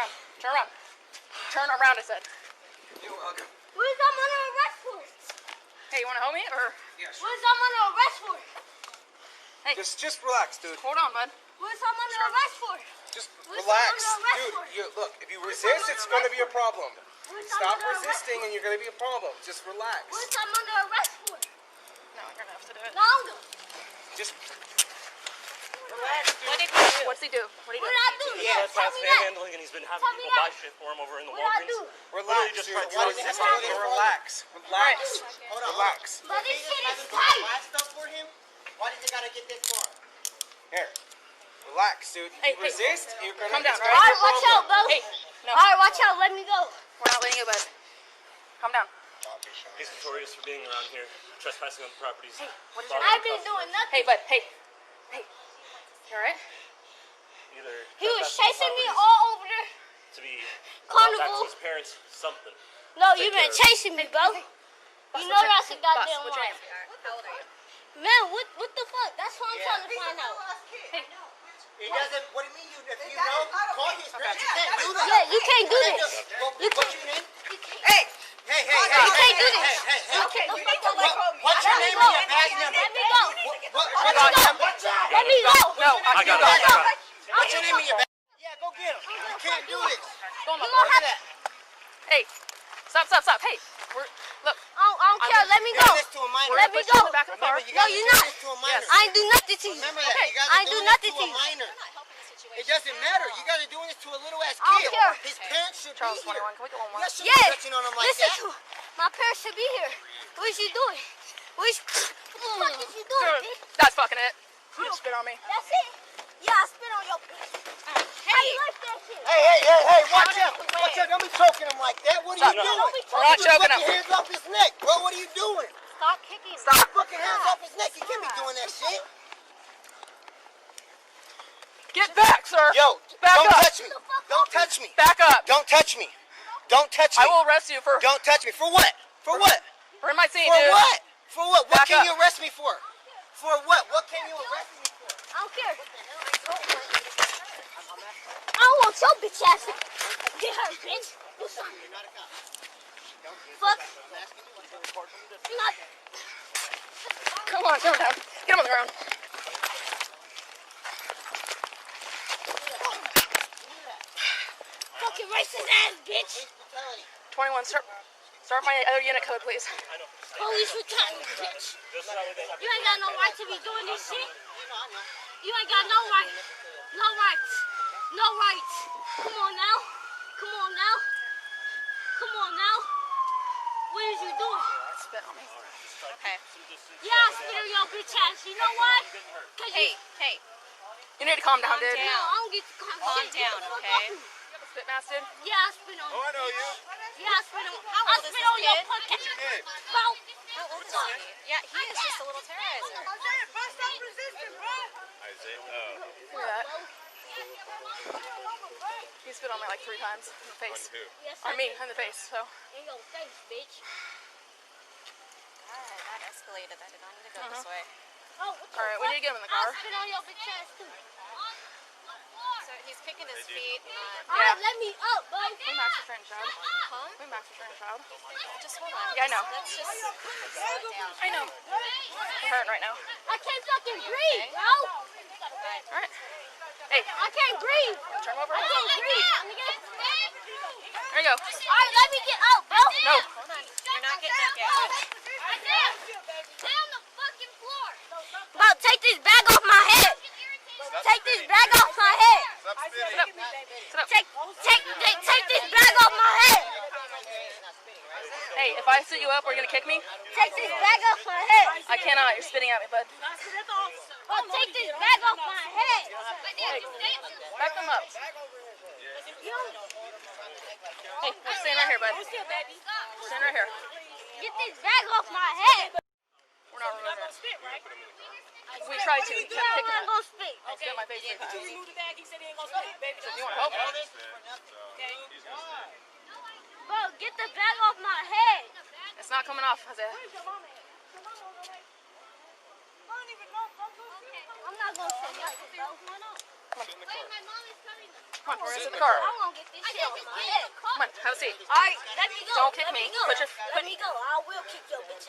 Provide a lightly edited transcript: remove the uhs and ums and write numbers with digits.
around. Turn around. Turn around, I said. You're welcome. What is I'm under arrest for? Hey, you want to help me or? Yeah, sure. What is I'm under arrest for? Hey, Just relax, dude. hold on, bud. What is I'm under arrest for? Just What is relax, I'm under arrest dude. for? Look, if you resist, it's going to be a problem. What is Stop I'm under arrest resisting, for? and you're going to be a problem. Just relax. What is I'm under arrest for? No, you're gonna have to do it. No, I'm good. Just Relax, dude. What did he do? What's he do? What did he What do? did I do? He Yeah, has tell past me that. manhandling, and he's been having Tell me people buy that. shit for him over in the What did I Walgreens. do? relax, just dude. tried to What tell is you this? Relax. Relax. Hold on. Relax. But this shit is Haven't tight. buy stuff for him? Why did you gotta get this far? Here. Relax, dude. Hey, You resist, you're going to Calm down, it's all gonna right? be a Alright, watch out, problem. bro. Hey, no. Alright, watch out. Let me go. We're not letting you, bud. Calm down. He's notorious for being around here, trespassing on properties. Hey, what is your I've been doing nothing. Hey, bud. Hey. Hey. You alright? Either He was trespassing chasing on me properties all over there. to be Carnival. back to his parents, something. No, Take you been care of it. chasing me, bro. You know that's a goddamn What's your lie. name? How old are you? Man, what the fuck? That's what I'm trying to find out. Hey. He doesn't. What do you mean? If you know, call his parents. You can't do that. Yeah, you can't do this. What's your name? Hey! Hey, You can't do this. Hey. You can't. What's your name and your badge number? Let me go. Let me go. What's that? Let me go. No, I got it. What's your name and your badge? Yeah, go get him. You can't do this. Go on, You look. gonna Look have at that. Hey. Stop. Hey. Look. I don't care. Let me You go. did this to a minor. Let me Push you in go. the back of the car. Remember, you No, guys you're are doing not. this to a minor. I ain't do nothing to you. Remember that. You guys I are ain't do doing nothing this to to a you. minor. It doesn't matter. You guys are doing this to a little ass I don't kid. care. His parents should Charles, be here. 21. Can we go one more? You guys shouldn't Yeah. be touching on him like Listen that. to my parents should be here. What is you doing? What the fuck is you doing, bitch? That's fucking it. You just spit on me. That's it? Yeah, I spit on your bitch. How you like that shit? Hey, watch out. Watch out. Don't be choking him like that. What are you Stop. doing? We're not Put choking your him. hands off his neck, bro. What are you doing? Stop kicking me. Stop. Fucking hands off his neck. You can't be doing that shit. Get back, sir. Yo, Back don't up. touch me. Don't touch me. Back up. Don't touch me. Don't touch me. I will arrest you for Don't touch me. For what? For what? in my scene, For dude. what? For what? What Back can up. you arrest me for? For what? What can you arrest me for? I don't care. I don't want your bitch ass. Get her, bitch. Do something. Fuck. You're not. Come on, down. Get him on the ground. Fucking racist ass bitch. 21. Start my other unit code, please. Police brutality, bitch. You ain't got no right to be doing this shit. You ain't got no right. No rights. No rights. Come on now. Come on now. Come on now. What is you doing? Spit on me. Okay. Yeah, I spit on your bitch ass. You know why? Cause Hey, You need to calm down, dude. No, I don't get to calm down, okay? Spit mask, dude. Yeah, I spit on you. I know you. Yeah, I spit on. How I old is spit this on your kid? podcast. What's your name? Bro. How old is he? Yeah, he is just a little terrorizer. Isaiah. Look at that. He spit on me like 3 times in the face. Who? Yes, On me, in the face, so. In your face, bitch. That escalated. I did not need to go this way. Oh, what the Alright, we fuck? need to get him in the I car. spit on your bitch ass too. So he's kicking his feet. Alright, let me up, bro. We max restraint child. Huh? We max restraint child. Just hold on. Yeah, I know. Let's just slow it down. I know. We're hurting right now. I can't fucking breathe, bro. Alright. Hey, I can't breathe. turn him over. I can't breathe. There you go. Alright, let me get up, bro. No. Hold on. You're not getting up yet. Stay on the fucking floor. Bro, take this bag off my head. Take this bag off my head. Stop spitting. Sit up. Sit up. Take this bag off my head. Hey, if I sit you up, are you gonna kick me? Take this bag off my head. I cannot. You're spitting at me, bud. Bro, take this bag off my head. Back them up. Hey, we're staying right here, bud. Stand right here. Get this bag off my head. We're not removing it. We tried to. He kept I'm kicking not it. gonna spit. I spit in my face. Did you remove the bag? He said he ain't gonna spit. Baby, You want to help me? Bro, get the bag off my head. It's not coming off, Isaiah. I'm not gonna say nothing, bro. Wait, my mom is coming. Come on, we're gonna sit in the car. I won't get this shit off my head. Come on, have a seat. Alright, let me go. Don't kick Let me. go. Put your Let me go. I will kick your bitch ass.